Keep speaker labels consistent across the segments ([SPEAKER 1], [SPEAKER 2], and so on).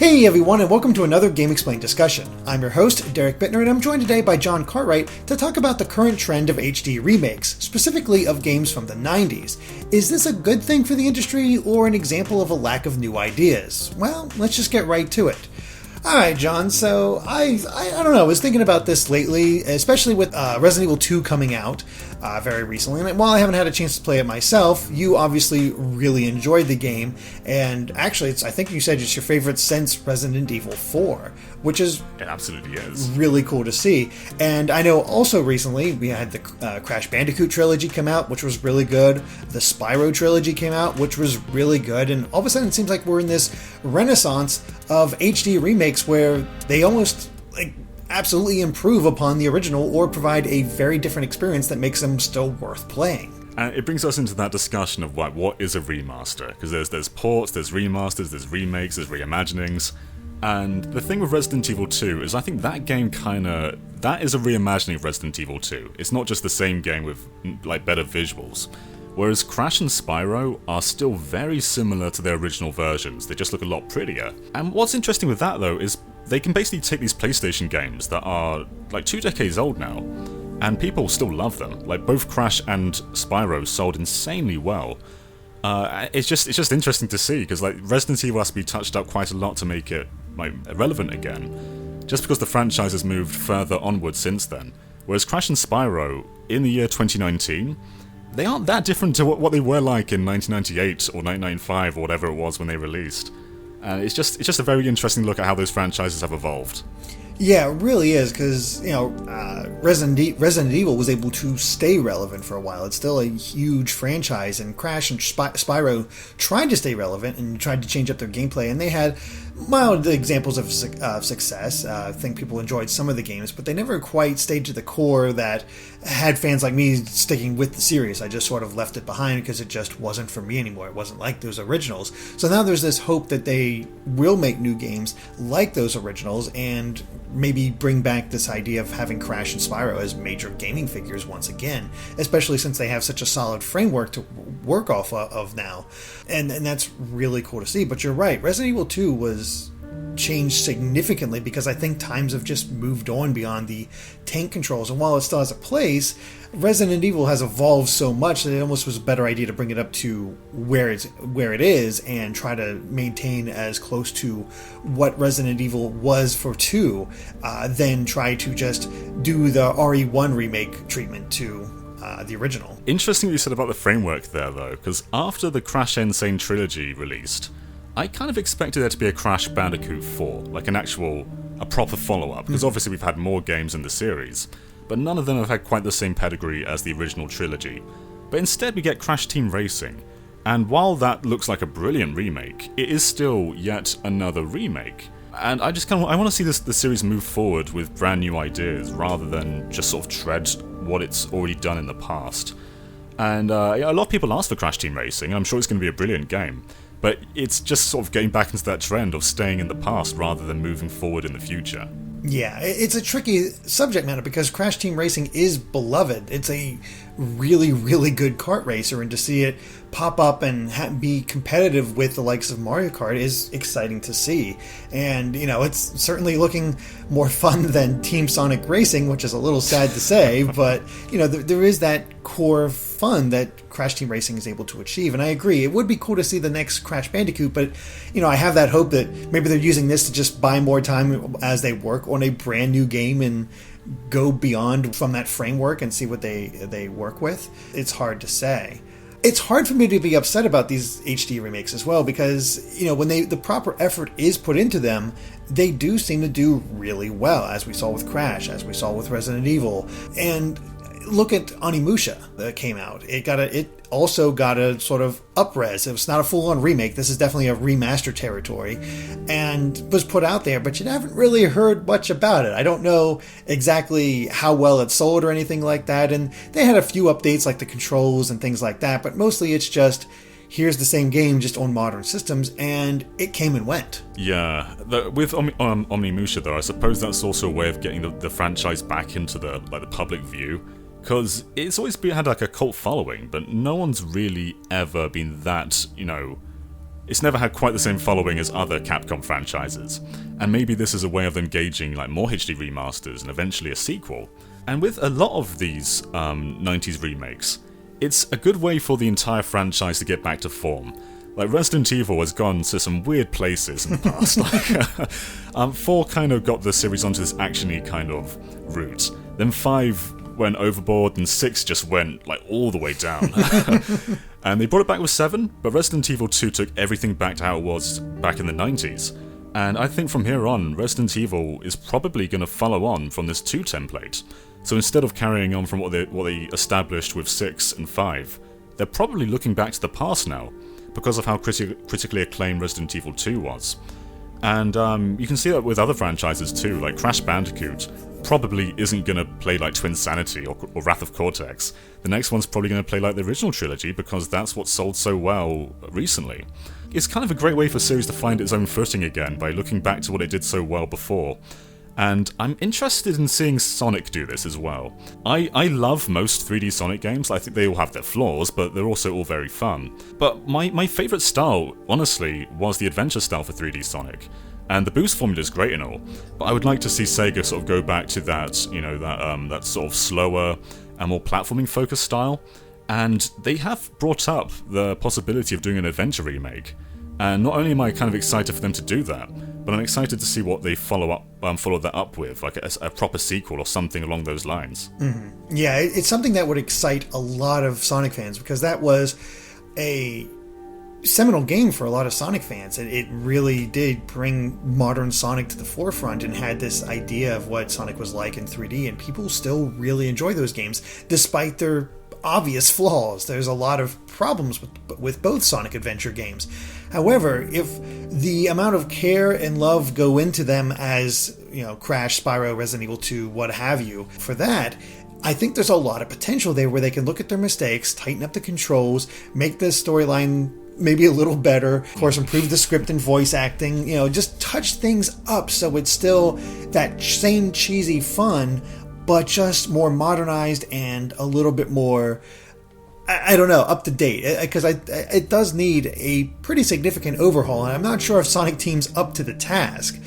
[SPEAKER 1] Hey everyone, and welcome to another GameXplain discussion. I'm your host, Derek Bittner, and I'm joined today by John Cartwright to talk about the current trend of HD remakes, specifically of games from the 90s. Is this a good thing for the industry, or an example of a lack of new ideas? Well, let's just get right to it. Alright, John, so I don't know, I was thinking about this lately, especially with Resident Evil 2 coming out very recently, and while I haven't had a chance to play it myself, you obviously really enjoyed the game, and actually, I think you said it's your favorite since Resident Evil 4, which is...
[SPEAKER 2] It absolutely is.
[SPEAKER 1] Really cool to see. And I know also recently, we had the Crash Bandicoot trilogy come out, which was really good, the Spyro trilogy came out, which was really good, and all of a sudden it seems like we're in this renaissance of HD remakes where they almost absolutely improve upon the original or provide a very different experience that makes them still worth playing.
[SPEAKER 2] And it brings us into that discussion of what is a remaster, because there's ports, there's remasters, there's remakes, there's reimaginings, and the thing with Resident Evil 2 is I think that game that is a reimagining of Resident Evil 2. It's not just the same game with better visuals. Whereas Crash and Spyro are still very similar to their original versions, they just look a lot prettier. And what's interesting with that though is they can basically take these PlayStation games that are 2 decades old now, and people still love them. Both Crash and Spyro sold insanely well. It's just interesting to see, because Resident Evil has to be touched up quite a lot to make it relevant again, just because the franchise has moved further onward since then. Whereas Crash and Spyro, in the year 2019, they aren't that different to what they were like in 1998 or 1995 or whatever it was when they released. And it's just a very interesting look at how those franchises have evolved.
[SPEAKER 1] Yeah, it really is, because, Resident Evil was able to stay relevant for a while. It's still a huge franchise, and Crash and Spyro tried to stay relevant and tried to change up their gameplay, and they had mild examples of success. I think people enjoyed some of the games, but they never quite stayed to the core that had fans like me sticking with the series. I just sort of left it behind because it just wasn't for me anymore. It wasn't like those originals. So now there's this hope that they will make new games like those originals and maybe bring back this idea of having Crash and Spyro as major gaming figures once again, especially since they have such a solid framework to work off of now. And that's really cool to see. But you're right, Resident Evil 2 was changed significantly because I think times have just moved on beyond the tank controls, and while it still has a place, Resident Evil has evolved so much that it almost was a better idea to bring it up to where it is and try to maintain as close to what Resident Evil was for 2 than try to just do the RE1 remake treatment to the original.
[SPEAKER 2] Interesting what you said about the framework there though, because after the Crash N-Sane trilogy released, I kind of expected there to be a Crash Bandicoot 4, a proper follow-up, because obviously we've had more games in the series, but none of them have had quite the same pedigree as the original trilogy. But instead we get Crash Team Racing, and while that looks like a brilliant remake, it is still yet another remake. And I want to see the series move forward with brand new ideas, rather than just sort of tread what it's already done in the past. And a lot of people asked for Crash Team Racing, and I'm sure it's going to be a brilliant game. But it's just sort of getting back into that trend of staying in the past rather than moving forward in the future.
[SPEAKER 1] Yeah, it's a tricky subject matter because Crash Team Racing is beloved. It's a really, really good kart racer, and to see it pop up and be competitive with the likes of Mario Kart is exciting to see. And, it's certainly looking more fun than Team Sonic Racing, which is a little sad to say, but, there is that core fun that Crash Team Racing is able to achieve, and I agree, it would be cool to see the next Crash Bandicoot, but, I have that hope that maybe they're using this to just buy more time as they work on a brand new game and go beyond from that framework and see what they work with. It's hard to say. It's hard for me to be upset about these HD remakes as well because, when the proper effort is put into them, they do seem to do really well, as we saw with Crash, as we saw with Resident Evil. And look at Onimusha that came out. It also got a sort of up-res. It was not a full-on remake. This is definitely a remaster territory, and was put out there, but you haven't really heard much about it. I don't know exactly how well it sold or anything like that, and they had a few updates like the controls and things like that, but mostly it's just, here's the same game just on modern systems, and it came and went.
[SPEAKER 2] Yeah, with Onimusha though, I suppose that's also a way of getting the franchise back into the public view. Because it's always had a cult following, but no one's really ever been that, it's never had quite the same following as other Capcom franchises, and maybe this is a way of them gauging like more HD remasters and eventually a sequel. And with a lot of these 90s remakes, it's a good way for the entire franchise to get back to form. Like, Resident Evil has gone to some weird places in the past. 4 kind of got the series onto this action-y kind of route. Then 5 went overboard, and 6 just went, like, all the way down. And they brought it back with 7, but Resident Evil 2 took everything back to how it was back in the 90s. And I think from here on, Resident Evil is probably going to follow on from this 2 template. So instead of carrying on from what they established with 6 and 5, they're probably looking back to the past now, because of how critically acclaimed Resident Evil 2 was. And you can see that with other franchises too, like Crash Bandicoot probably isn't going to play like Twinsanity or Wrath of Cortex. The next one's probably going to play like the original trilogy, because that's what sold so well recently. It's kind of a great way for a series to find its own footing again, by looking back to what it did so well before. And I'm interested in seeing Sonic do this as well. I love most 3D Sonic games. I think they all have their flaws, but they're also all very fun. But my favourite style, honestly, was the adventure style for 3D Sonic. And the boost formula is great and all, but I would like to see Sega sort of go back to that, you know, that sort of slower and more platforming focused style. And they have brought up the possibility of doing an adventure remake. And not only am I kind of excited for them to do that, but I'm excited to see what they follow that up with, like a proper sequel or something along those lines.
[SPEAKER 1] Mm-hmm. Yeah, it's something that would excite a lot of Sonic fans, because that was a seminal game for a lot of Sonic fans. It really did bring modern Sonic to the forefront and had this idea of what Sonic was like in 3D, and people still really enjoy those games, despite their obvious flaws. There's a lot of problems with both Sonic Adventure games. However, if the amount of care and love go into them as, you know, Crash, Spyro, Resident Evil 2, what have you, for that, I think there's a lot of potential there where they can look at their mistakes, tighten up the controls, make the storyline maybe a little better, of course, improve the script and voice acting, you know, just touch things up so it's still that same cheesy fun, but just more modernized and a little bit more, I don't know, up to date, because it does need a pretty significant overhaul, and I'm not sure if Sonic Team's up to the task,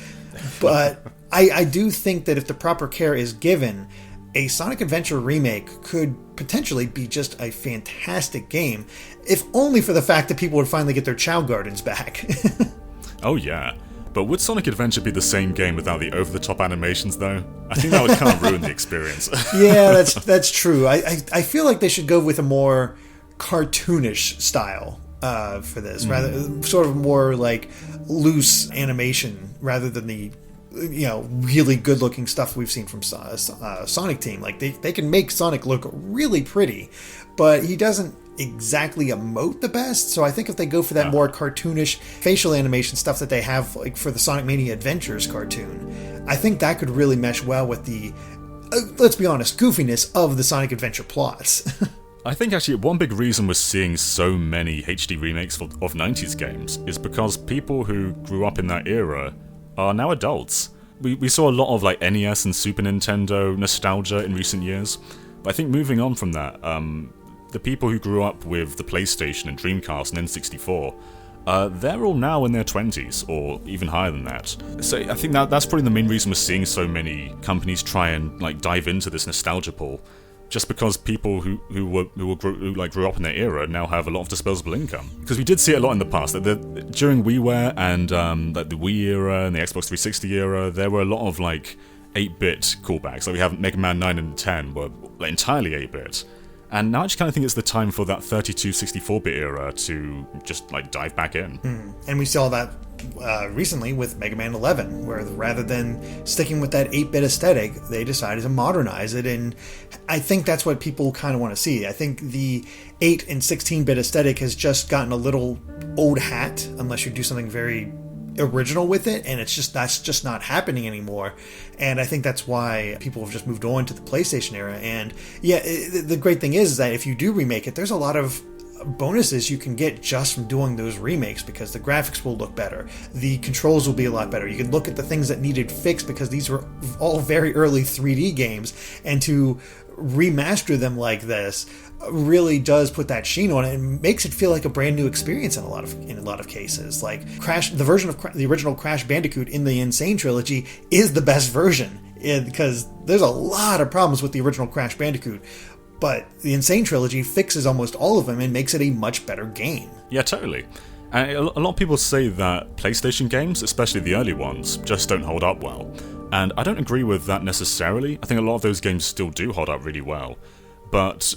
[SPEAKER 1] but I do think that if the proper care is given, a Sonic Adventure remake could potentially be just a fantastic game, if only for the fact that people would finally get their Chow Gardens back.
[SPEAKER 2] Oh yeah. But would Sonic Adventure be the same game without the over-the-top animations, though? I think that would kind of ruin the experience.
[SPEAKER 1] Yeah, that's true. I feel like they should go with a more cartoonish style for this, rather sort of more like loose animation rather than the, you know, really good-looking stuff we've seen from Sonic Team. Like they can make Sonic look really pretty, but he doesn't exactly emote the best. So I think if they go for that more cartoonish facial animation stuff that they have, like for the Sonic Mania Adventures cartoon, I think that could really mesh well with the, let's be honest, goofiness of the Sonic Adventure plots.
[SPEAKER 2] I think actually one big reason we're seeing so many HD remakes of 90s games is because people who grew up in that era are now adults. We saw a lot of like NES and Super Nintendo nostalgia in recent years, but I think moving on from that, the people who grew up with the PlayStation and Dreamcast and N64, they're all now in their 20s, or even higher than that. So I think that's probably the main reason we're seeing so many companies try and like dive into this nostalgia pool, just because people who grew up in their era now have a lot of disposable income. Because we did see it a lot in the past. During WiiWare and like the Wii era and the Xbox 360 era, there were a lot of like 8-bit callbacks. Like we have Mega Man 9 and 10 were like entirely 8-bit. And now I just kind of think it's the time for that 32, 64-bit era to just like dive back in.
[SPEAKER 1] And we saw that recently with Mega Man 11, where rather than sticking with that 8-bit aesthetic, they decided to modernize it, and I think that's what people kind of want to see. I think the 8 and 16-bit aesthetic has just gotten a little old hat, unless you do something very original with it, and that's just not happening anymore. And I think that's why people have just moved on to the PlayStation era. And yeah, the great thing is that if you do remake it, there's a lot of bonuses you can get just from doing those remakes, because the graphics will look better, the controls will be a lot better. You can look at the things that needed fixed because these were all very early 3D games, and to remaster them like this really does put that sheen on it and makes it feel like a brand new experience in a lot of cases. Like the original Crash Bandicoot in the N-Sane trilogy is the best version, because there's a lot of problems with the original Crash Bandicoot, but the N-Sane trilogy fixes almost all of them and makes it a much better game.
[SPEAKER 2] Yeah, totally. And a lot of people say that PlayStation games, especially the early ones, just don't hold up well. And I don't agree with that necessarily. I think a lot of those games still do hold up really well. But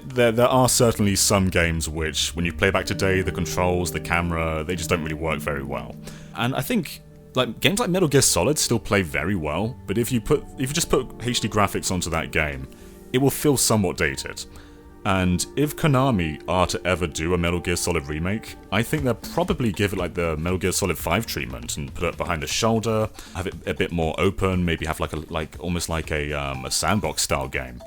[SPEAKER 2] there are certainly some games which, when you play back today, the controls, the camera, they just don't really work very well. And I think games like Metal Gear Solid still play very well, but if you just put HD graphics onto that game, it will feel somewhat dated. And if Konami are to ever do a Metal Gear Solid remake, I think they'll probably give it the Metal Gear Solid 5 treatment and put it behind the shoulder, have it a bit more open, maybe have almost like a sandbox style game.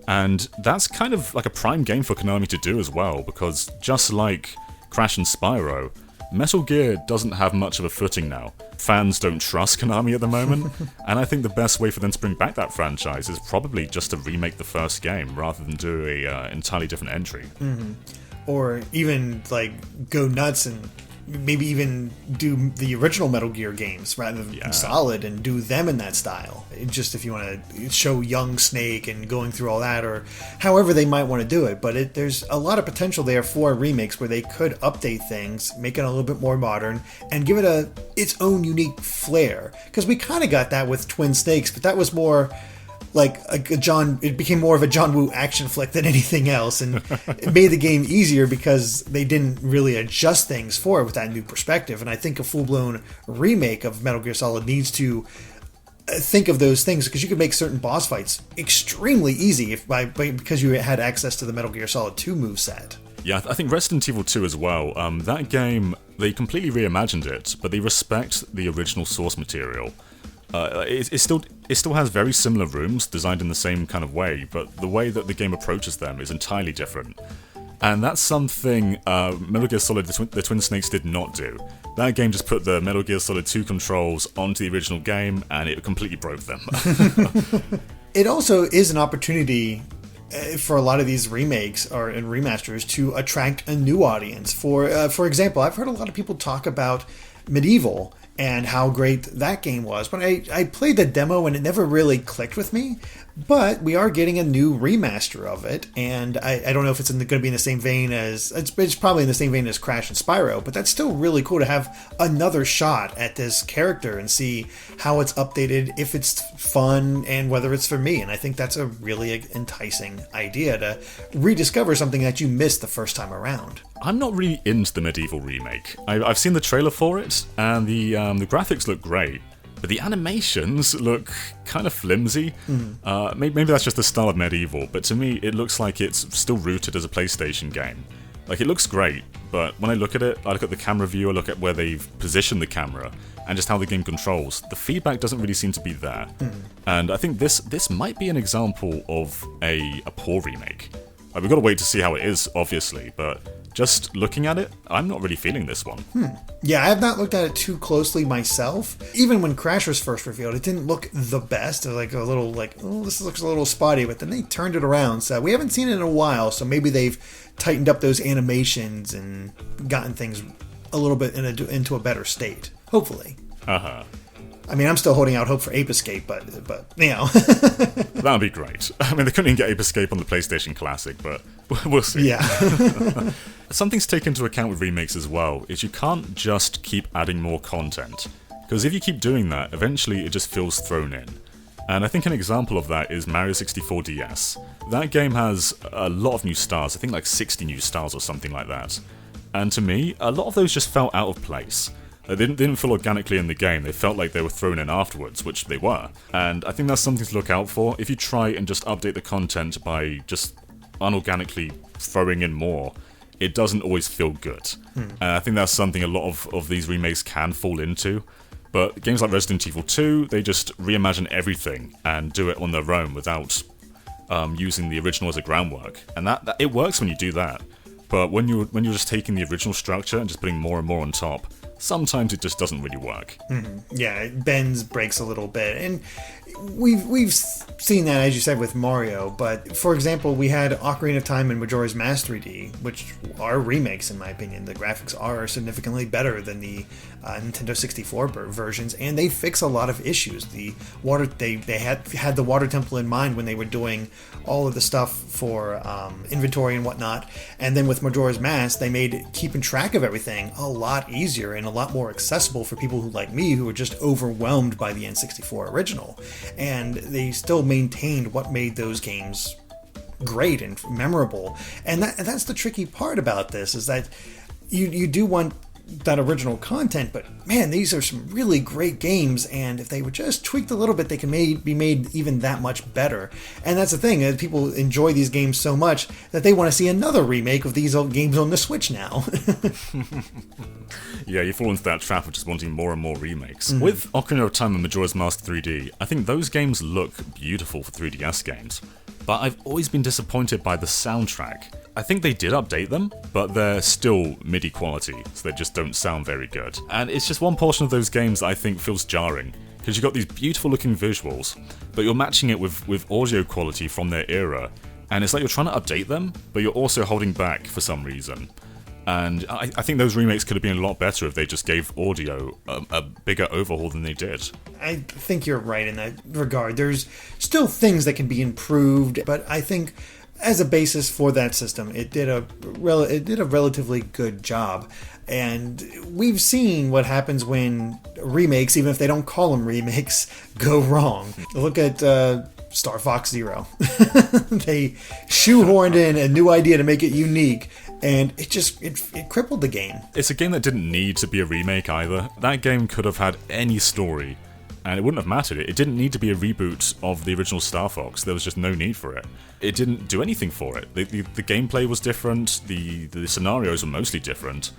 [SPEAKER 2] And that's kind of like a prime game for Konami to do as well, because just like Crash and Spyro, Metal Gear doesn't have much of a footing now. Fans don't trust Konami at the moment, and I think the best way for them to bring back that franchise is probably just to remake the first game rather than do a entirely different entry.
[SPEAKER 1] Mm-hmm. Or even go nuts and maybe even do the original Metal Gear games rather than Solid, and do them in that style. Just if you want to show young Snake and going through all that, or however they might want to do it. But there's a lot of potential there for remakes where they could update things, make it a little bit more modern, and give it its own unique flair. Because we kind of got that with Twin Snakes, but that was more it became more of a John Woo action flick than anything else, and it made the game easier because they didn't really adjust things for it with that new perspective. And I think a full-blown remake of Metal Gear Solid needs to think of those things, because you could make certain boss fights extremely easy because you had access to the Metal Gear Solid 2 moveset.
[SPEAKER 2] Yeah, I think Resident Evil 2 as well. That game, they completely reimagined it, but they respect the original source material. It still has very similar rooms designed in the same kind of way, but the way that the game approaches them is entirely different. And that's something Metal Gear Solid the Twin Snakes did not do. That game just put the Metal Gear Solid 2 controls onto the original game, and it completely broke them.
[SPEAKER 1] It also is an opportunity for a lot of these remakes and remasters to attract a new audience. For example, I've heard a lot of people talk about Medieval and how great that game was. But I played the demo and it never really clicked with me. But we are getting a new remaster of it, and I don't know if it's going to be in the same vein as... It's probably in the same vein as Crash and Spyro, but that's still really cool to have another shot at this character and see how it's updated, if it's fun, and whether it's for me. And I think that's a really enticing idea, to rediscover something that you missed the first time around.
[SPEAKER 2] I'm not really into the Medieval remake. I've seen the trailer for it, and the graphics look great. But the animations look kind of flimsy. Maybe that's just the style of Medieval, but to me it looks like it's still rooted as a PlayStation game. It looks great, but when I look at it, I look at the camera view, I look at where they've positioned the camera, and just how the game controls, the feedback doesn't really seem to be there. And I think this might be an example of a poor remake. We've got to wait to see how it is, obviously, but just looking at it, I'm not really feeling this one.
[SPEAKER 1] Yeah, I have not looked at it too closely myself. Even when Crash was first revealed, it didn't look the best. It was this looks a little spotty, but then they turned it around. So we haven't seen it in a while, so maybe they've tightened up those animations and gotten things a little bit into a better state. Hopefully. I mean, I'm still holding out hope for Ape Escape, but you know.
[SPEAKER 2] That would be great. I mean, they couldn't even get Ape Escape on the PlayStation Classic, but we'll see.
[SPEAKER 1] Yeah.
[SPEAKER 2] Something to take into account with remakes as well is you can't just keep adding more content, because if you keep doing that, eventually it just feels thrown in. And I think an example of that is Mario 64 DS. That game has a lot of new stars, I think 60 new stars or something like that. And to me, a lot of those just felt out of place. They didn't feel organically in the game, they felt like they were thrown in afterwards, which they were. And I think that's something to look out for. If you try and just update the content by just unorganically throwing in more, it doesn't always feel good. And I think that's something a lot of these remakes can fall into. But games like Resident Evil 2, they just reimagine everything and do it on their own without using the original as a groundwork. And that it works when you do that. but when you're just taking the original structure and just putting more and more on top, sometimes it just doesn't really work.
[SPEAKER 1] Yeah, it bends, breaks a little bit, and we've seen that, as you said, with Mario. But for example, we had Ocarina of Time and Majora's Mask 3D, which are remakes in my opinion. The graphics are significantly better than the Nintendo 64 versions, and they fix a lot of issues. The water they had the water temple in mind when they were doing all of the stuff for inventory and whatnot. And then with Majora's Mask, they made keeping track of everything a lot easier and a lot more accessible for people who, like me, who were just overwhelmed by the N64 original. And they still maintained what made those games great and memorable. And that's the tricky part about this, is that you do want that original content, but man, these are some really great games, and if they were just tweaked a little bit, they can be made even that much better. And that's the thing, people enjoy these games so much that they want to see another remake of these old games on the Switch now.
[SPEAKER 2] Yeah, you fall into that trap of just wanting more and more remakes. With Ocarina of Time and Majora's Mask 3D, I think those games look beautiful for 3DS games, but I've always been disappointed by the soundtrack. I think they did update them, but they're still MIDI quality, so they just don't sound very good. And it's just one portion of those games that I think feels jarring, because you've got these beautiful looking visuals, but you're matching it with audio quality from their era, and it's like you're trying to update them, but you're also holding back for some reason. And I think those remakes could have been a lot better if they just gave audio a bigger overhaul than they did.
[SPEAKER 1] I think you're right in that regard. There's still things that can be improved, but I think as a basis for that system, it did a relatively good job. And we've seen what happens when remakes, even if they don't call them remakes, go wrong. Look at Star Fox Zero. They shoehorned in a new idea to make it unique, and it crippled the game.
[SPEAKER 2] It's a game that didn't need to be a remake either. That game could have had any story, and it wouldn't have mattered. It didn't need to be a reboot of the original Star Fox. There was just no need for it. It didn't do anything for it. The gameplay was different, the scenarios were mostly different.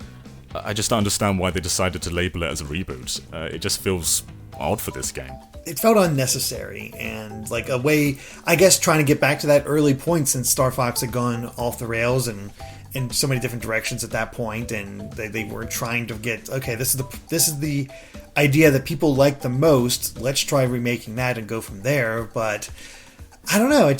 [SPEAKER 2] I just don't understand why they decided to label it as a reboot. It just feels odd for this game.
[SPEAKER 1] It felt unnecessary, and like a way, I guess, trying to get back to that early point, since Star Fox had gone off the rails and in so many different directions at that point, and they were trying to get, okay, this is the idea that people like the most, let's try remaking that and go from there. But I don't know, it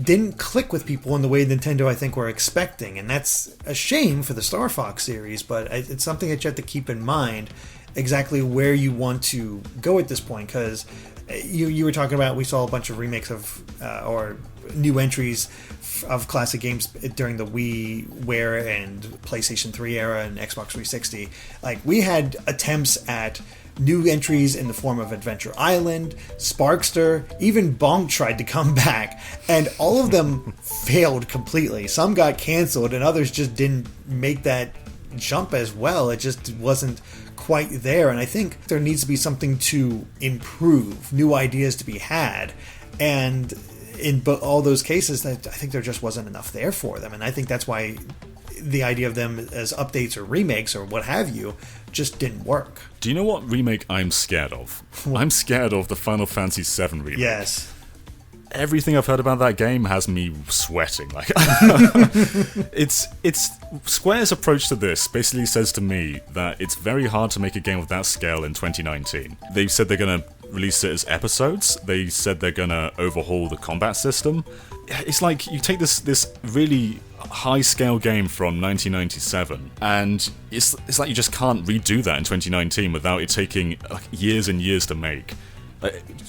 [SPEAKER 1] didn't click with people in the way Nintendo, I think, were expecting, and that's a shame for the Star Fox series, but it's something that you have to keep in mind, exactly where you want to go at this point, because you were talking about, we saw a bunch of remakes of or new entries of classic games during the WiiWare and PlayStation 3 era and Xbox 360. Like, we had attempts at new entries in the form of Adventure Island, Sparkster, even Bonk tried to come back, and all of them failed completely. Some got canceled, and others just didn't make that jump as well. It just wasn't quite there, and I think there needs to be something to improve, new ideas to be had, and in all those cases, I think there just wasn't enough there for them, and I think that's why the idea of them as updates or remakes or what have you just didn't work.
[SPEAKER 2] Do you know what remake I'm scared of? I'm scared of the Final Fantasy VII remake.
[SPEAKER 1] Yes.
[SPEAKER 2] Everything I've heard about that game has me sweating. Like, it's Square's approach to this basically says to me that it's very hard to make a game of that scale in 2019. They've said they're gonna release it as episodes. They said they're gonna overhaul the combat system. It's like you take this really high-scale game from 1997, and it's like you just can't redo that in 2019 without it taking years and years to make.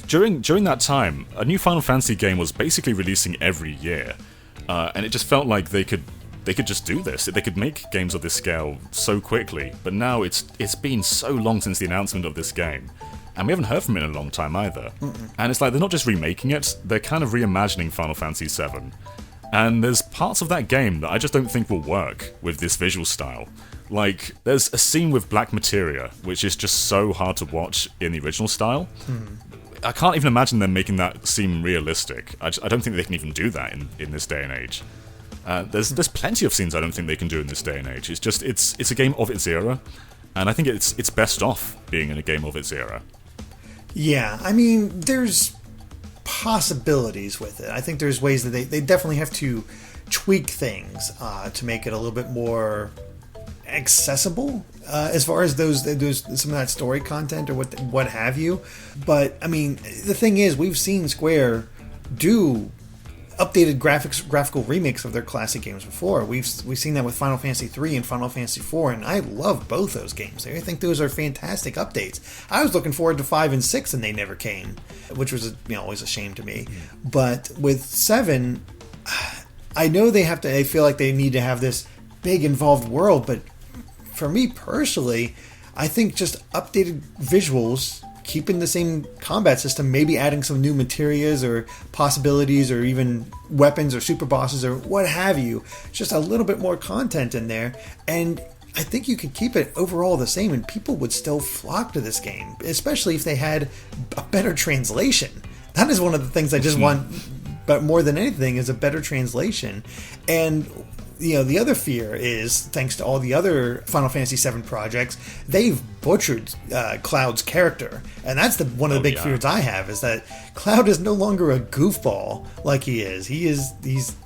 [SPEAKER 2] During that time, a new Final Fantasy game was basically releasing every year, and it just felt like they could just do this. They could make games of this scale so quickly. But now it's been so long since the announcement of this game, and we haven't heard from it in a long time either. And it's like they're not just remaking it; they're kind of reimagining Final Fantasy VII. And there's parts of that game that I just don't think will work with this visual style. Like, there's a scene with Black Materia, which is just so hard to watch in the original style. I can't even imagine them making that seem realistic. I don't think they can even do that in this day and age. There's plenty of scenes I don't think they can do in this day and age. It's a game of its era, and I think it's best off being in a game of its era.
[SPEAKER 1] Yeah, I mean, there's possibilities with it. I think there's ways that they definitely have to tweak things to make it a little bit more accessible as far as those some of that story content or what have you. But I mean, the thing is, we've seen Square do updated graphical remakes of their classic games before. We've seen that with Final Fantasy 3 and Final Fantasy 4, and I love both those games. I think those are fantastic updates. I was looking forward to 5 and 6, and they never came, which was always a shame to me. But with 7, I know I feel like they need to have this big involved world, but for me personally, I think just updated visuals, keeping the same combat system, maybe adding some new materials or possibilities or even weapons or super bosses or what have you, just a little bit more content in there, and I think you could keep it overall the same and people would still flock to this game, especially if they had a better translation. That is one of the things I just want, but more than anything, is a better translation. And the other fear is, thanks to all the other Final Fantasy VII projects, they've butchered Cloud's character. And that's one of the big fears I have, is that Cloud is no longer a goofball like he is. He's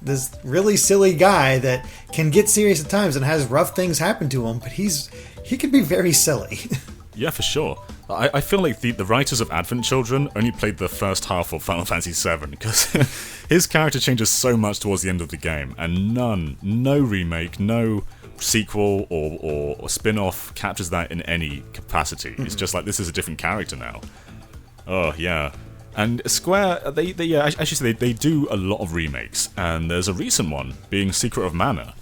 [SPEAKER 1] this really silly guy that can get serious at times and has rough things happen to him, but he can be very silly.
[SPEAKER 2] Yeah, for sure. I feel like the writers of Advent Children only played the first half of Final Fantasy VII, because his character changes so much towards the end of the game, and no remake, no sequel or spin-off captures that in any capacity. Mm-hmm. It's just like, this is a different character now. Oh, yeah. And Square, they do a lot of remakes, and there's a recent one, being Secret of Mana.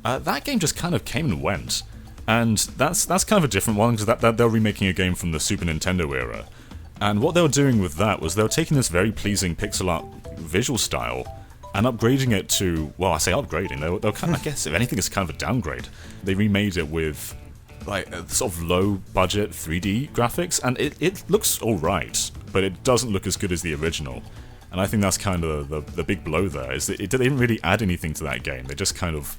[SPEAKER 2] That game just kind of came and went. And that's kind of a different one, because that they're remaking a game from the Super Nintendo era. And what they were doing with that was they were taking this very pleasing pixel art visual style and upgrading it to, well, I say upgrading, they're kind of, I guess if anything, it's kind of a downgrade. They remade it with like a sort of low budget 3D graphics, and it looks alright, but it doesn't look as good as the original. And I think that's kind of the big blow there, is that they didn't really add anything to that game. They just kind of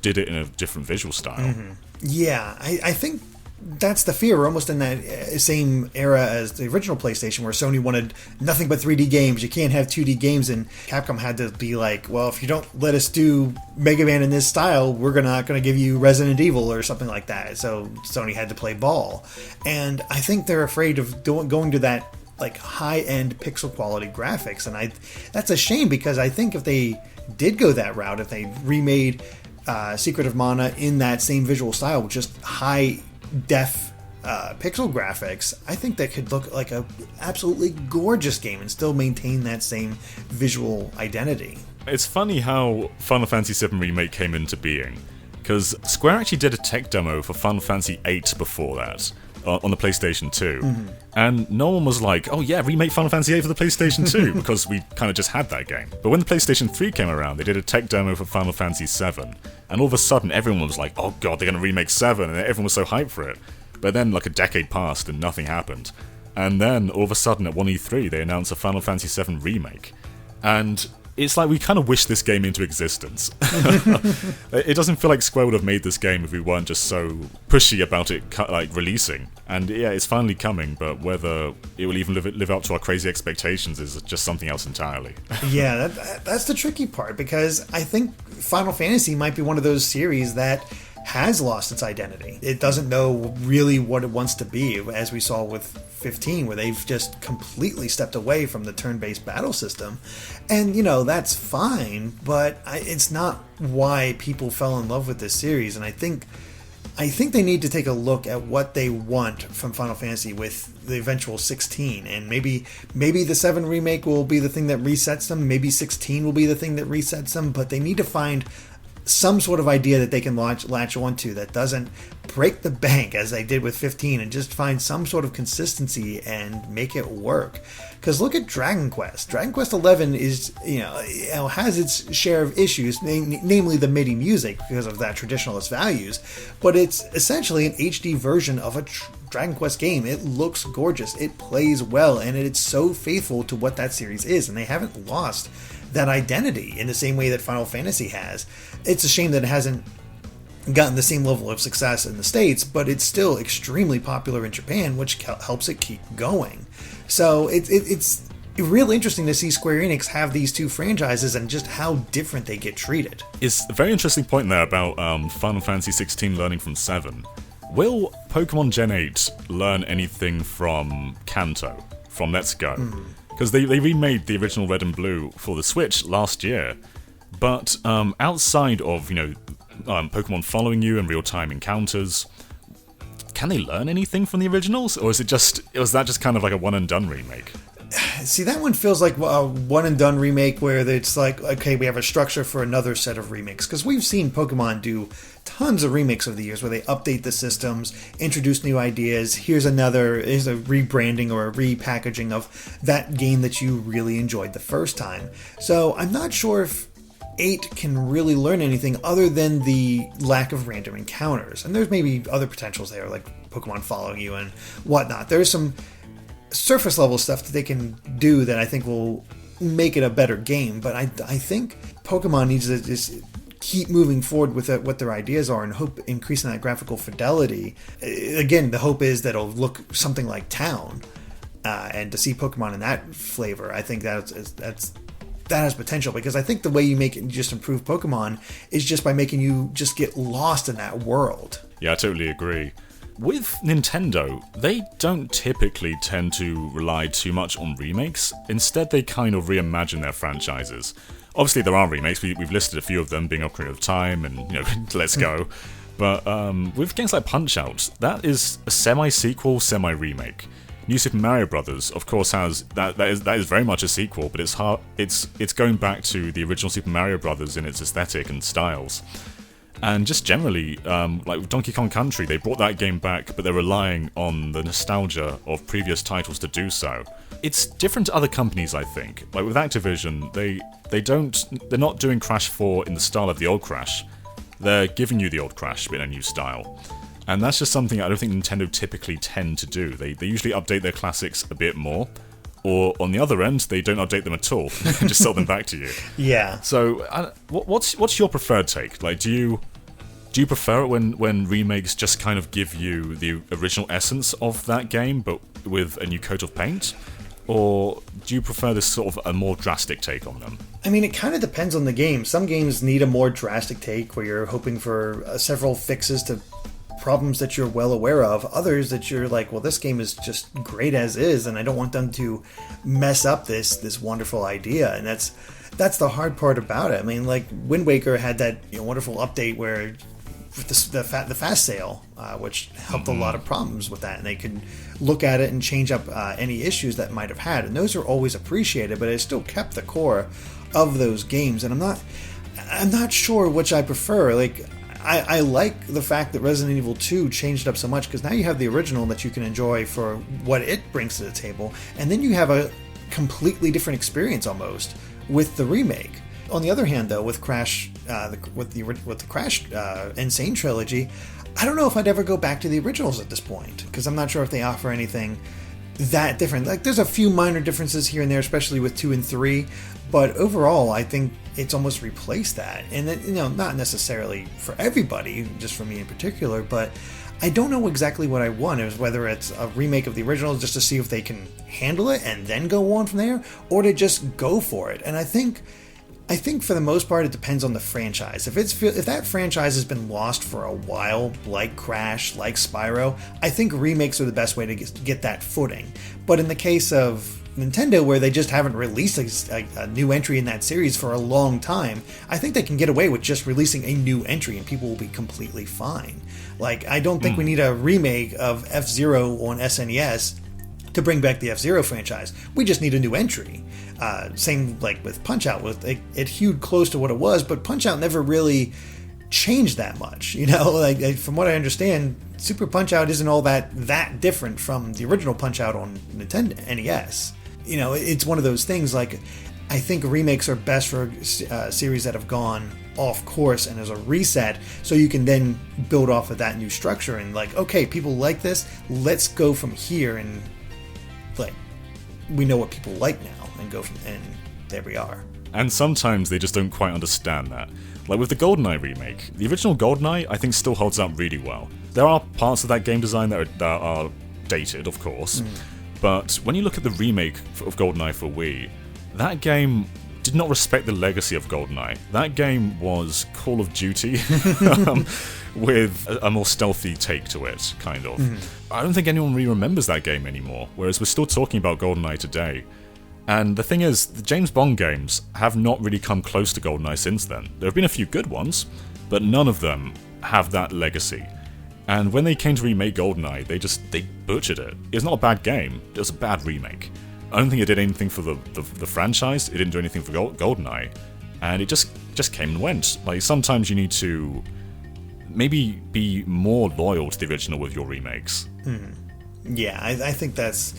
[SPEAKER 2] did it in a different visual style. Mm-hmm.
[SPEAKER 1] Yeah, I think that's the fear. We're almost in that same era as the original PlayStation, where Sony wanted nothing but 3D games. You can't have 2D games, and Capcom had to be like, well, if you don't let us do Mega Man in this style, we're not going to give you Resident Evil or something like that. So Sony had to play ball. And I think they're afraid of going to that like high-end pixel quality graphics. And that's a shame, because I think if they did go that route, if they remade Secret of Mana in that same visual style with just high def pixel graphics, I think that could look like a absolutely gorgeous game and still maintain that same visual identity.
[SPEAKER 2] It's funny how Final Fantasy VII Remake came into being, because Square actually did a tech demo for Final Fantasy VIII before that on the PlayStation 2, mm-hmm. and no one was like, oh yeah, remake Final Fantasy VIII for the PlayStation 2, because we kind of just had that game. But when the PlayStation 3 came around, they did a tech demo for Final Fantasy VII, and all of a sudden everyone was like, oh god, they're going to remake 7, and everyone was so hyped for it. But then like a decade passed and nothing happened. And then all of a sudden at 1E3 they announced a Final Fantasy VII remake. And it's like we kind of wish this game into existence. It doesn't feel like Square would have made this game if we weren't just so pushy about it like releasing. And yeah, it's finally coming, but whether it will even live up to our crazy expectations is just something else entirely.
[SPEAKER 1] Yeah, that's the tricky part, because I think Final Fantasy might be one of those series that has lost its identity. It doesn't know really what it wants to be, as we saw with 15, where they've just completely stepped away from the turn-based battle system. And, that's fine, but it's not why people fell in love with this series. And I think they need to take a look at what they want from Final Fantasy with the eventual 16, and maybe the 7 remake will be the thing that resets them, maybe 16 will be the thing that resets them, but they need to find some sort of idea that they can latch onto that doesn't break the bank as they did with 15, and just find some sort of consistency and make it work. Because look at Dragon Quest. Dragon Quest 11 is, has its share of issues, namely the MIDI music because of that traditionalist values, but it's essentially an HD version of a Dragon Quest game. It looks gorgeous, it plays well, and it's so faithful to what that series is, and they haven't lost that identity in the same way that Final Fantasy has. It's a shame that it hasn't gotten the same level of success in the States, but it's still extremely popular in Japan, which helps it keep going. So it's real interesting to see Square Enix have these two franchises and just how different they get treated.
[SPEAKER 2] It's a very interesting point there about Final Fantasy 16 learning from 7. Will Pokemon Gen 8 learn anything from Kanto, from Let's Go? Because they remade the original Red and Blue for the Switch last year, but outside of, Pokemon following you and real-time encounters, can they learn anything from the originals, or was that just kind of like a one-and-done remake?
[SPEAKER 1] See, that one feels like a one-and-done remake where it's like, okay, we have a structure for another set of remakes. Because we've seen Pokemon do tons of remakes over the years where they update the systems, introduce new ideas. Here's a rebranding or a repackaging of that game that you really enjoyed the first time. So I'm not sure if 8 can really learn anything other than the lack of random encounters. And there's maybe other potentials there, like Pokemon following you and whatnot. There's some surface level stuff that they can do that I think will make it a better game, but I think Pokemon needs to just keep moving forward with what their ideas are and hope increasing that graphical fidelity. Again, the hope is that it'll look something like Town, and to see Pokemon in that flavor, I think that has potential, because I think the way you make it just improve Pokemon is just by making you just get lost in that world.
[SPEAKER 2] Yeah, I totally agree. With Nintendo, they don't typically tend to rely too much on remakes. Instead, they kind of reimagine their franchises. Obviously, there are remakes. We've listed a few of them, being Ocarina of Time and, Let's Go. But with games like Punch-Out, that is a semi-sequel, semi-remake. New Super Mario Bros. Of course has that is very much a sequel, but it's going back to the original Super Mario Bros. In its aesthetic and styles. And just generally, like with Donkey Kong Country, they brought that game back, but they're relying on the nostalgia of previous titles to do so. It's different to other companies, I think. Like with Activision, they're not doing Crash 4 in the style of the old Crash. They're giving you the old Crash, but in a new style. And that's just something I don't think Nintendo typically tend to do. They usually update their classics a bit more, or on the other end, they don't update them at all and just sell them back to you.
[SPEAKER 1] Yeah.
[SPEAKER 2] So, what's your preferred take? Like, do you prefer it when remakes just kind of give you the original essence of that game, but with a new coat of paint? Or do you prefer this sort of a more drastic take on them?
[SPEAKER 1] I mean, it kind of depends on the game. Some games need a more drastic take where you're hoping for several fixes to problems that you're well aware of. Others that you're like, well, this game is just great as is, and I don't want them to mess up this wonderful idea. And that's the hard part about it. I mean, like Wind Waker had that wonderful update where the fast sale, which helped a lot of problems with that, and they could look at it and change up any issues that might have had, and those are always appreciated, but it still kept the core of those games. And I'm not sure which I prefer. Like, I like the fact that Resident Evil 2 changed up so much, because now you have the original that you can enjoy for what it brings to the table, and then you have a completely different experience almost with the remake. On the other hand, though, with Crash, with the Crash N-Sane trilogy, I don't know if I'd ever go back to the originals at this point, because I'm not sure if they offer anything that different. Like, there's a few minor differences here and there, especially with 2 and 3, but overall, I think it's almost replaced that. And not necessarily for everybody, just for me in particular, but I don't know exactly what I want. Whether it's a remake of the original just to see if they can handle it and then go on from there, or to just go for it. And I think for the most part it depends on the franchise. If that franchise has been lost for a while, like Crash, like Spyro, I think remakes are the best way to get that footing. But in the case of Nintendo, where they just haven't released a new entry in that series for a long time, I think they can get away with just releasing a new entry and people will be completely fine. Like, I don't think we need a remake of F-Zero on SNES to bring back the F-Zero franchise. We just need a new entry. Same like with Punch-Out. It hewed close to what it was, but Punch-Out never really changed that much. Like from what I understand, Super Punch-Out isn't all that different from the original Punch-Out on Nintendo NES. It's one of those things, like, I think remakes are best for series that have gone off course and as a reset, so you can then build off of that new structure and like, okay, people like this, let's go from here, and like, we know what people like now, and there we are.
[SPEAKER 2] And sometimes they just don't quite understand that. Like with the GoldenEye remake, the original GoldenEye I think still holds up really well. There are parts of that game design that are dated, of course, But when you look at the remake of GoldenEye for Wii, that game did not respect the legacy of GoldenEye. That game was Call of Duty with a more stealthy take to it, kind of. I don't think anyone really remembers that game anymore, whereas we're still talking about GoldenEye today. And the thing is, the James Bond games have not really come close to GoldenEye since then. There have been a few good ones, but none of them have that legacy. And when they came to remake GoldenEye, they butchered it. It's not a bad game, it was a bad remake. I don't think it did anything for the franchise, it didn't do anything for GoldenEye, and it just came and went. Like, sometimes you need to maybe be more loyal to the original with your remakes.
[SPEAKER 1] Yeah, I think that's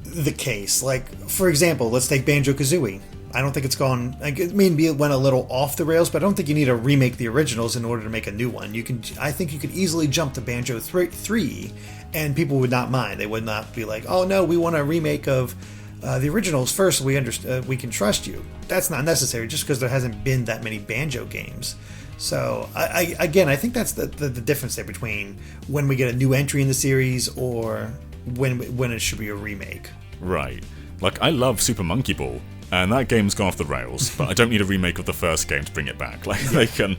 [SPEAKER 1] the case. Like, for example, let's take Banjo-Kazooie. I don't think it's gone... maybe it went a little off the rails, but I don't think you need to remake the originals in order to make a new one. I think you could easily jump to Banjo 3, and people would not mind. They would not be like, oh no, we want a remake of the originals first, we can trust you. That's not necessary, just because there hasn't been that many Banjo games. So, I think that's the difference there between when we get a new entry in the series or when it should be a remake.
[SPEAKER 2] Right. Like, I love Super Monkey Ball, and that game's gone off the rails, but I don't need a remake of the first game to bring it back. Like, they can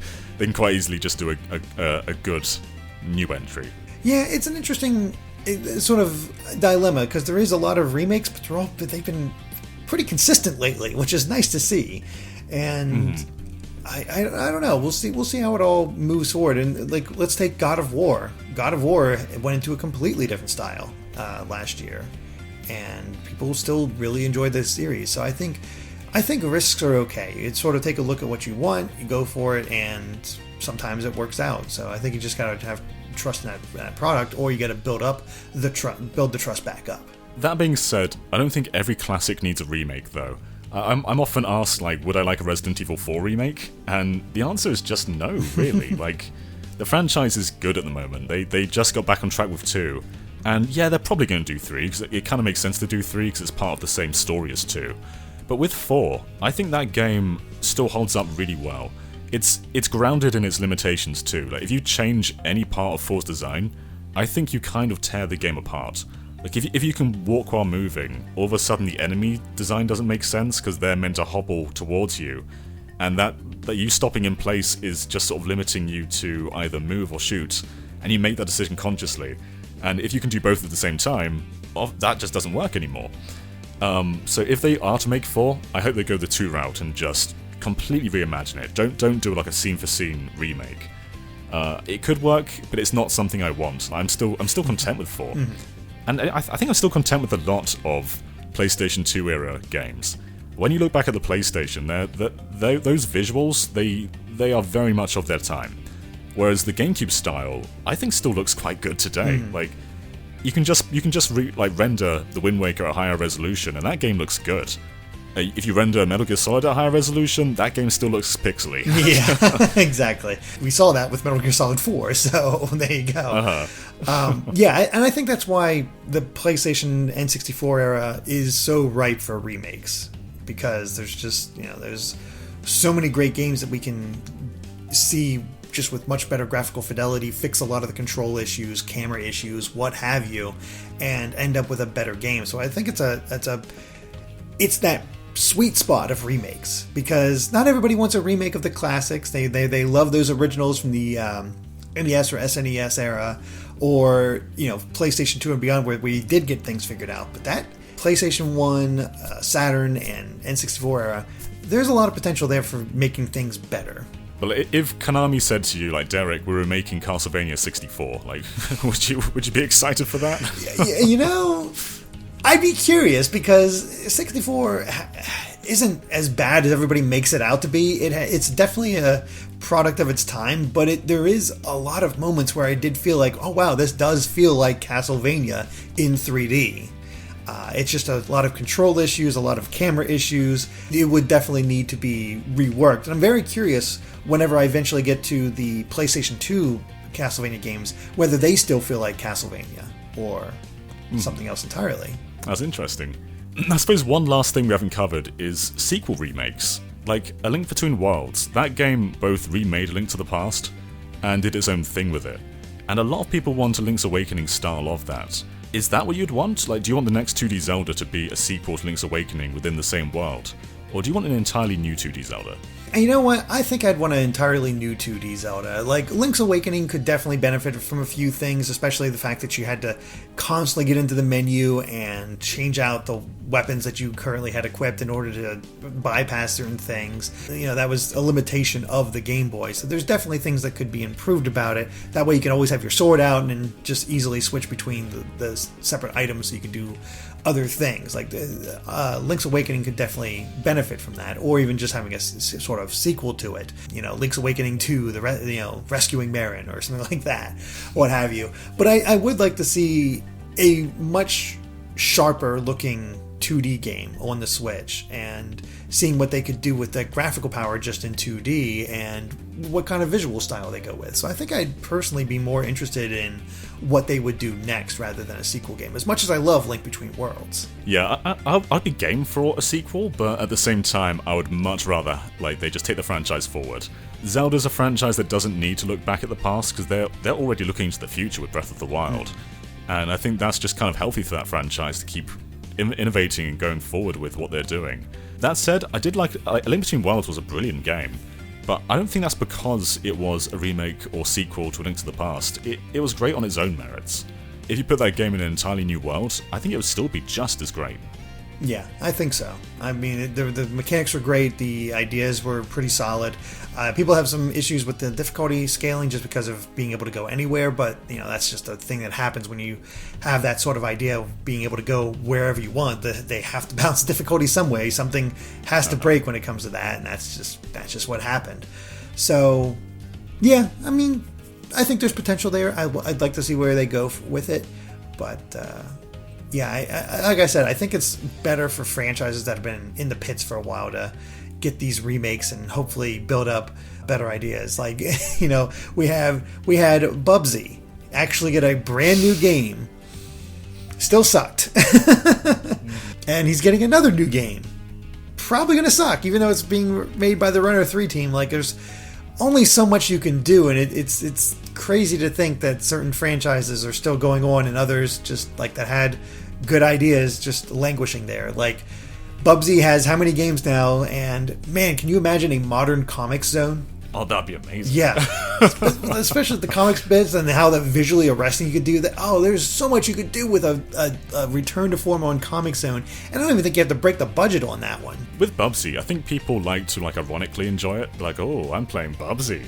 [SPEAKER 2] quite easily just do a good new entry.
[SPEAKER 1] Yeah, it's an interesting sort of dilemma, because there is a lot of remakes, but they've been pretty consistent lately, which is nice to see. And I don't know. We'll see how it all moves forward. And like, let's take God of War. God of War went into a completely different style last year, and people still really enjoyed this series. So I think risks are okay. It's sort of take a look at what you want, you go for it, and sometimes it works out. So I think you just gotta have trust in that product, or you got to build the trust back up.
[SPEAKER 2] That being said, I don't think every classic needs a remake, though. I'm often asked, like, would I like a Resident Evil 4 remake? And the answer is just no, really. Like, the franchise is good at the moment. They just got back on track with 2. And yeah, they're probably going to do 3, because it kind of makes sense to do 3, because it's part of the same story as 2. But with 4, I think that game still holds up really well. It's grounded in its limitations too. Like, if you change any part of 4's design, I think you kind of tear the game apart. Like, if you can walk while moving, all of a sudden the enemy design doesn't make sense because they're meant to hobble towards you, and that you stopping in place is just sort of limiting you to either move or shoot, and you make that decision consciously. And if you can do both at the same time, that just doesn't work anymore. So if they are to make 4, I hope they go the 2 route and just completely reimagine it. Don't do like a scene for scene remake. It could work, but it's not something I want. I'm still content with 4, and I think I'm still content with a lot of PlayStation 2 era games. When you look back at the PlayStation, those visuals they are very much of their time. Whereas the GameCube style, I think, still looks quite good today. Like, you can just render the Wind Waker at a higher resolution, and that game looks good. If you render Metal Gear Solid at a higher resolution, that game still looks pixely.
[SPEAKER 1] Yeah, exactly. We saw that with Metal Gear Solid 4, so there you go. Yeah, and I think that's why the PlayStation N64 era is so ripe for remakes, because there's just, there's so many great games that we can see just with much better graphical fidelity, fix a lot of the control issues, camera issues, what have you, and end up with a better game. So I think it's that sweet spot of remakes, because not everybody wants a remake of the classics. They love those originals from the NES or SNES era, or PlayStation 2 and beyond, where we did get things figured out. But that PlayStation 1, Saturn, and N64 era, there's a lot of potential there for making things better.
[SPEAKER 2] Well, if Konami said to you, like, Derek, we're remaking Castlevania 64, like, would you be excited for that?
[SPEAKER 1] I'd be curious, because 64 isn't as bad as everybody makes it out to be. It's definitely a product of its time, but there is a lot of moments where I did feel like, oh wow, this does feel like Castlevania in 3D. It's just a lot of control issues, a lot of camera issues. It would definitely need to be reworked. And I'm very curious, whenever I eventually get to the PlayStation 2 Castlevania games, whether they still feel like Castlevania or something else entirely.
[SPEAKER 2] That's interesting. I suppose one last thing we haven't covered is sequel remakes. Like A Link Between Worlds. That game both remade A Link to the Past and did its own thing with it. And a lot of people want a Link's Awakening style of that. Is that what you'd want? Like, do you want the next 2D Zelda to be a sequel to Link's Awakening within the same world? Or do you want an entirely new 2D Zelda?
[SPEAKER 1] And you know what? I think I'd want an entirely new 2D Zelda. Like, Link's Awakening could definitely benefit from a few things, especially the fact that you had to constantly get into the menu and change out the weapons that you currently had equipped in order to bypass certain things. You know, that was a limitation of the Game Boy. So there's definitely things that could be improved about it. That way you can always have your sword out and then just easily switch between the separate items so you can do other things. Like Link's Awakening could definitely benefit from that, or even just having a sort of sequel to it. You know, Link's Awakening 2, Rescuing Marin, or something like that, what have you. But I would like to see a much sharper looking 2D game on the Switch, and seeing what they could do with the graphical power just in 2D and what kind of visual style they go with. So I think I'd personally be more interested in what they would do next rather than a sequel game, as much as I love Link Between Worlds.
[SPEAKER 2] Yeah, I'd be game for a sequel, but at the same time, I would much rather they just take the franchise forward. Zelda's a franchise that doesn't need to look back at the past, because they're already looking into the future with Breath of the Wild. And I think that's just kind of healthy for that franchise to keep innovating and going forward with what they're doing. That said, I did like Link Between Worlds was a brilliant game, but I don't think that's because it was a remake or sequel to A Link to the Past. It was great on its own merits. If you put that game in an entirely new world, I think it would still be just as great.
[SPEAKER 1] Yeah, I think so. I mean, the mechanics were great, the ideas were pretty solid. People have some issues with the difficulty scaling just because of being able to go anywhere, but that's just a thing that happens when you have that sort of idea of being able to go wherever you want. They have to balance difficulty some way. Something has to break when it comes to that, and that's just what happened. So, yeah, I mean, I think there's potential there. I'd like to see where they go with it, but yeah, I like I said, I think it's better for franchises that have been in the pits for a while to get these remakes and hopefully build up better ideas. Like, we had Bubsy actually get a brand new game. Still sucked. And he's getting another new game. Probably going to suck, even though it's being made by the Runner 3 team. Like, there's only so much you can do, and it's crazy to think that certain franchises are still going on and others just like that had good ideas just languishing there. Like, Bubsy has how many games now, and man, can you imagine a modern comics zone?
[SPEAKER 2] Oh, that'd be amazing.
[SPEAKER 1] Yeah. Especially the comics bits and how that visually arresting you could do that. Oh, there's so much you could do with a return to form on Comic Zone. And I don't even think you have to break the budget on that one.
[SPEAKER 2] With Bubsy, I think people like to ironically enjoy it. Like, oh, I'm playing Bubsy.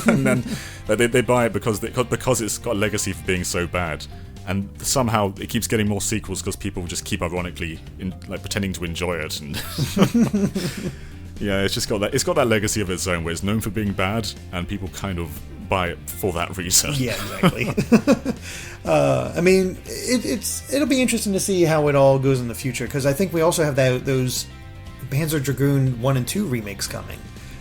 [SPEAKER 2] And then they buy it because it's got a legacy for being so bad. And somehow it keeps getting more sequels because people just keep ironically pretending to enjoy it. And yeah, it's got that legacy of its own where it's known for being bad, and people kind of buy it for that reason.
[SPEAKER 1] Yeah, exactly. I mean, it'll be interesting to see how it all goes in the future, because I think we also have those Panzer Dragoon 1 and 2 remakes coming,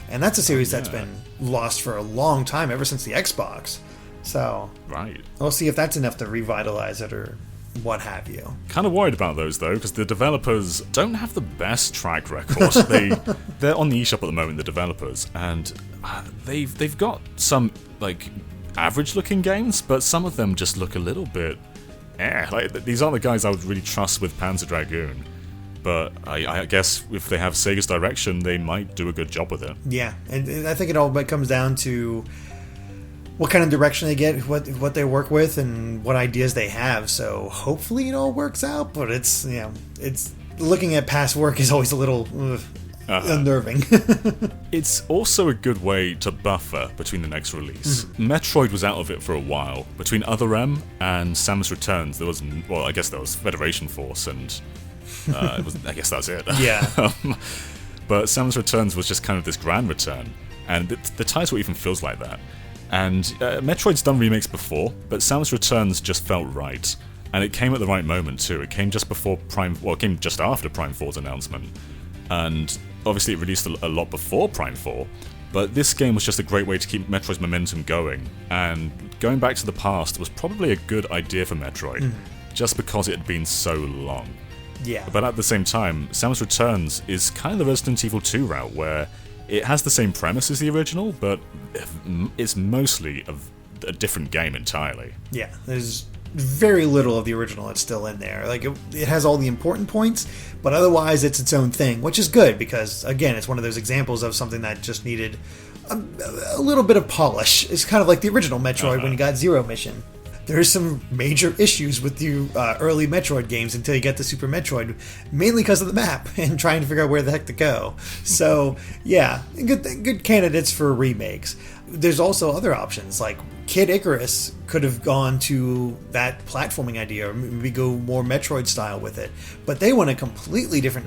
[SPEAKER 1] and that's a series that's been lost for a long time, ever since the Xbox. So
[SPEAKER 2] right,
[SPEAKER 1] we'll see if that's enough to revitalize it or what have you.
[SPEAKER 2] Kind of worried about those though, because the developers don't have the best track record. They're on the eShop at the moment, the developers, and they've got some average looking games, but some of them just look a little bit these aren't the guys I would really trust with Panzer Dragoon. But I guess if they have Sega's direction, they might do a good job with it. Yeah,
[SPEAKER 1] and I think it all comes down to what kind of direction they get, what they work with, and what ideas they have. So hopefully it all works out. But it's looking at past work is always a little unnerving.
[SPEAKER 2] It's also a good way to buffer between the next release. Metroid was out of it for a while. Between Other M and Samus Returns, there was I guess there was Federation Force, and I guess that's it.
[SPEAKER 1] Yeah.
[SPEAKER 2] But Samus Returns was just kind of this grand return, and the title even feels like that. And Metroid's done remakes before, but Samus Returns just felt right. And it came at the right moment too. It came just before it came just after Prime 4's announcement. And obviously it released a lot before Prime 4, but this game was just a great way to keep Metroid's momentum going. And going back to the past was probably a good idea for Metroid, just because it had been so long.
[SPEAKER 1] Yeah.
[SPEAKER 2] But at the same time, Samus Returns is kind of the Resident Evil 2 route, where it has the same premise as the original, but it's mostly a different game entirely.
[SPEAKER 1] Yeah, there's very little of the original that's still in there. Like it has all the important points, but otherwise it's its own thing, which is good because again, it's one of those examples of something that just needed a little bit of polish. It's kind of like the original Metroid when you got Zero Mission. There's some major issues with the early Metroid games until you get to Super Metroid, mainly because of the map and trying to figure out where the heck to go. So, yeah, good candidates for remakes. There's also other options, like Kid Icarus could have gone to that platforming idea, or maybe go more Metroid style with it. But they went a completely different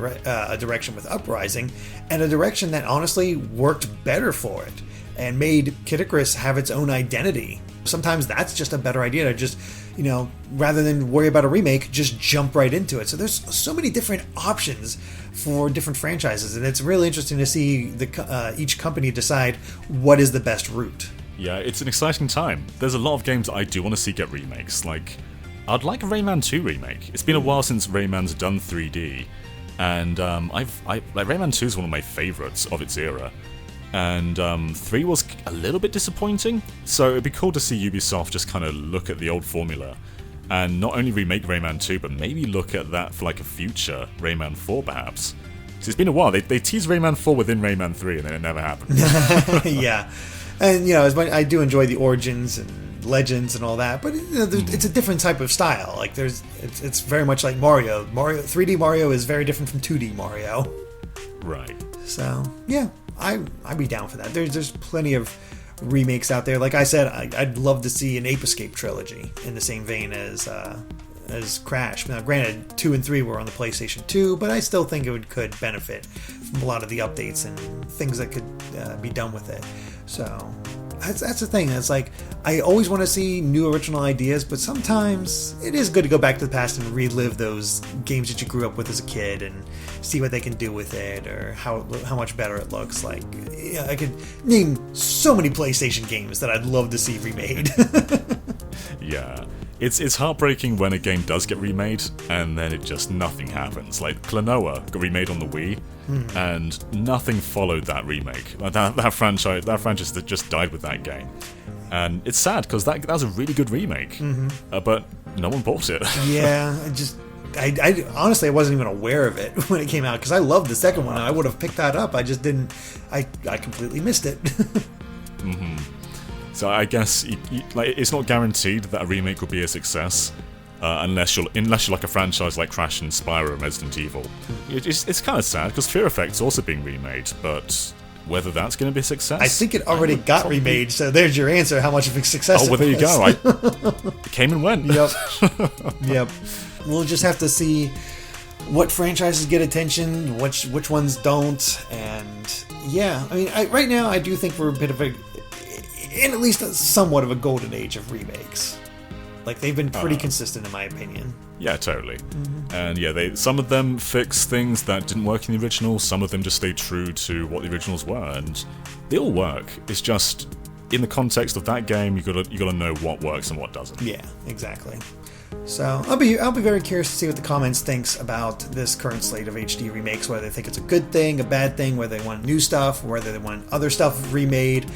[SPEAKER 1] direction with Uprising, and a direction that honestly worked better for it, and made Kid Icarus have its own identity. Sometimes that's just a better idea to just, rather than worry about a remake, just jump right into it. So there's so many different options for different franchises, and it's really interesting to see each company decide what is the best route.
[SPEAKER 2] Yeah, it's an exciting time. There's a lot of games that I do want to see get remakes. Like, I'd like a Rayman 2 remake. It's been a while since Rayman's done 3D, and Rayman 2 is one of my favourites of its era. And 3 was a little bit disappointing, so it'd be cool to see Ubisoft just kind of look at the old formula and not only remake Rayman 2, but maybe look at that for like a future Rayman 4 perhaps. Because it's been a while. They teased Rayman 4 within Rayman 3 and then it never happened.
[SPEAKER 1] Yeah. And, as much, I do enjoy the Origins and Legends and all that, but it's a different type of style. Like it's very much like Mario. 3D Mario is very different from 2D Mario.
[SPEAKER 2] Right.
[SPEAKER 1] So, yeah. I'd be down for that. There's plenty of remakes out there. Like I said, I'd love to see an Ape Escape trilogy in the same vein as Crash. Now, granted, 2 and 3 were on the PlayStation 2, but I still think it could benefit from a lot of the updates and things that could be done with it. So that's the thing. It's like I always want to see new original ideas, but sometimes it is good to go back to the past and relive those games that you grew up with as a kid and see what they can do with it, or how much better it looks. Like, I could name so many PlayStation games that I'd love to see remade.
[SPEAKER 2] Yeah. It's heartbreaking when a game does get remade and then nothing happens. Like Klonoa got remade on the Wii, and nothing followed that remake. That franchise that just died with that game, and it's sad because that was a really good remake, but no one bought it.
[SPEAKER 1] Yeah, I honestly I wasn't even aware of it when it came out because I loved the second one and I would have picked that up. I just didn't. I completely missed it.
[SPEAKER 2] So I guess it's not guaranteed that a remake will be a success, unless you're like a franchise like Crash and Spyro and Resident Evil. It's kind of sad because Fear Effect's also being remade, but whether that's going to be a success,
[SPEAKER 1] I think it already got remade. So there's your answer. How much of a success?
[SPEAKER 2] Oh, well, there you go. It came and went.
[SPEAKER 1] Yep. We'll just have to see what franchises get attention, which ones don't, and yeah. I mean, right now I do think we're a bit of in at least somewhat of a golden age of remakes. Like, they've been pretty consistent in my opinion.
[SPEAKER 2] Yeah, totally. And some of them fix things that didn't work in the original, some of them just stay true to what the originals were, and they all work. It's just, in the context of that game, you gotta know what works and what doesn't.
[SPEAKER 1] Yeah, exactly. So I'll be very curious to see what the comments thinks about this current slate of HD remakes, whether they think it's a good thing, a bad thing, whether they want new stuff, whether they want other stuff remade.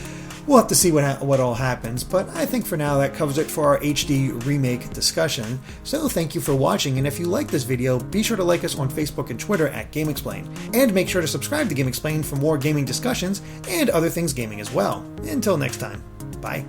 [SPEAKER 1] We'll have to see what all happens, but I think for now that covers it for our HD remake discussion. So thank you for watching, and if you like this video, be sure to like us on Facebook and Twitter at GameXplain, and make sure to subscribe to GameXplain for more gaming discussions and other things gaming as well. Until next time, bye.